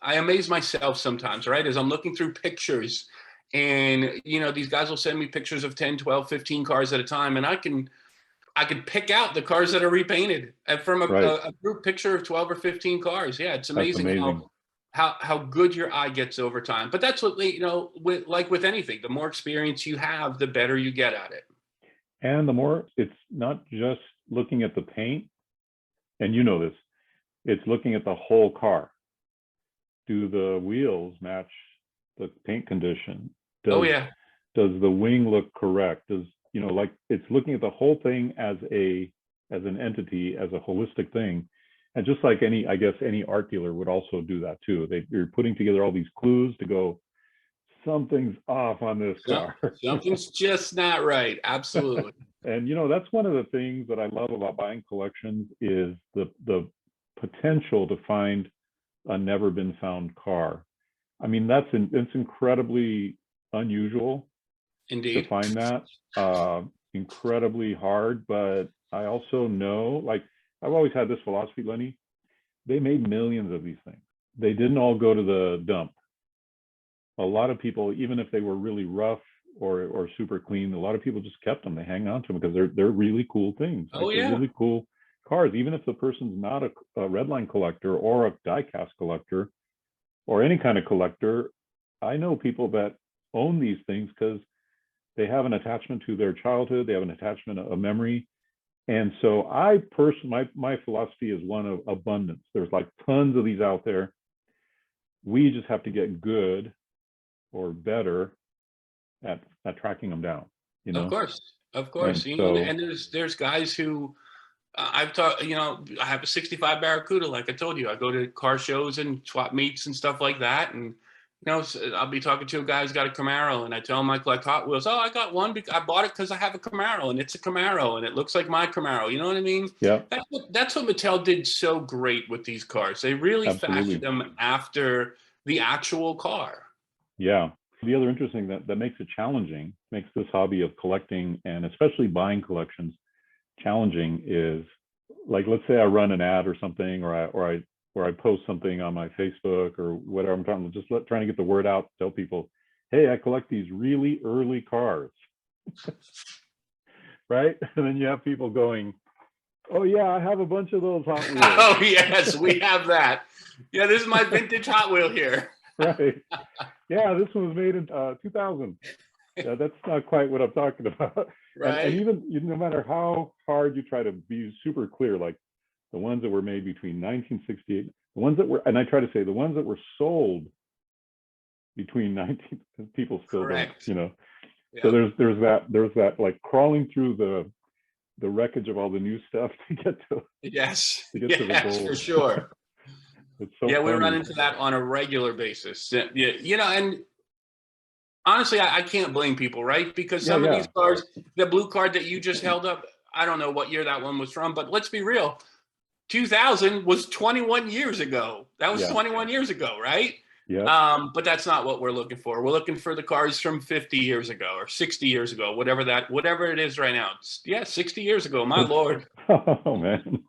I amaze myself sometimes, right? As I'm looking through pictures and, these guys will send me pictures of 10, 12, 15 cars at a time. And I can pick out the cars that are repainted from Right. a group picture of 12 or 15 cars. Yeah. It's That's amazing amazing. how good your eye gets over time. But that's what, with anything, the more experience you have, the better you get at it. And the more, it's not just looking at the paint, and you know this, it's looking at the whole car. Do the wheels match the paint condition? Oh Does yeah. does the wing look correct? Does, like, it's looking at the whole thing as an entity, as a holistic thing. And just like any, I guess any art dealer would also do that too. You're putting together all these clues to go, something's off on this car. Something's just not right. Absolutely. And that's one of the things that I love about buying collections is the potential to find a never been found car. I mean, it's incredibly unusual to Indeed. find that, incredibly hard. But I also know, like, I've always had this philosophy, Lenny. They made millions of these things. They didn't all go to the dump. A lot of people, even if they were really rough or super clean, a lot of people just kept them. They hang on to them because they're really cool things. Like, Oh they're yeah. really cool cars. Even if the person's not a Redline collector or a diecast collector or any kind of collector, I know people that own these things because they have an attachment to their childhood. They have an attachment, a memory. And so I personally, my philosophy is one of abundance. There's like tons of these out there. We just have to get good or better at tracking them down, Of course. Of And course. so, And there's guys who I've taught, I have a 65 Barracuda, like I told you. I go to car shows and swap meets and stuff like that. And, I'll be talking to a guy who's got a Camaro, and I tell him I collect Hot Wheels. Oh, I got one. I bought it because I have a Camaro, and it's a Camaro, and it looks like my Camaro. You know what I mean? yeah, That's what Mattel did so great with these cars. They really fashioned absolutely. them after the actual car. Yeah. The other interesting that makes it challenging, makes this hobby of collecting and especially buying collections challenging is, like, let's say I run an ad or something, or I post something on my Facebook or whatever. I'm trying to get the word out, tell people, hey, I collect these really early cars, right? And then you have people going, oh yeah, I have a bunch of those Hot Wheels. Oh yes, we have that. Yeah, this is my vintage Hot Wheel here. Right. Yeah, this one was made in 2000. Yeah, that's not quite what I'm talking about. And Right. even no matter how hard you try to be super clear, like the ones that were made between 1968, the ones that were, and I try to say the ones that were sold between 19, people still don't, Correct. So Yep. there's that like crawling through the wreckage of all the new stuff to get to Yes. the Yes, for gold. sure. It's so Yeah, we run funny. into that on a regular basis. Yeah, and honestly, I can't blame people, right? Because Yeah, some of these yeah, cars, the blue card that you just held up, I don't know what year that one was from, but let's be real. 2000 was 21 years ago. That was yeah, 21 years ago, right? yeah. But that's not what we're looking for. We're looking for the cars from 50 years ago or 60 years ago, whatever it is right now. Yeah, 60 years ago. My Lord. Oh man.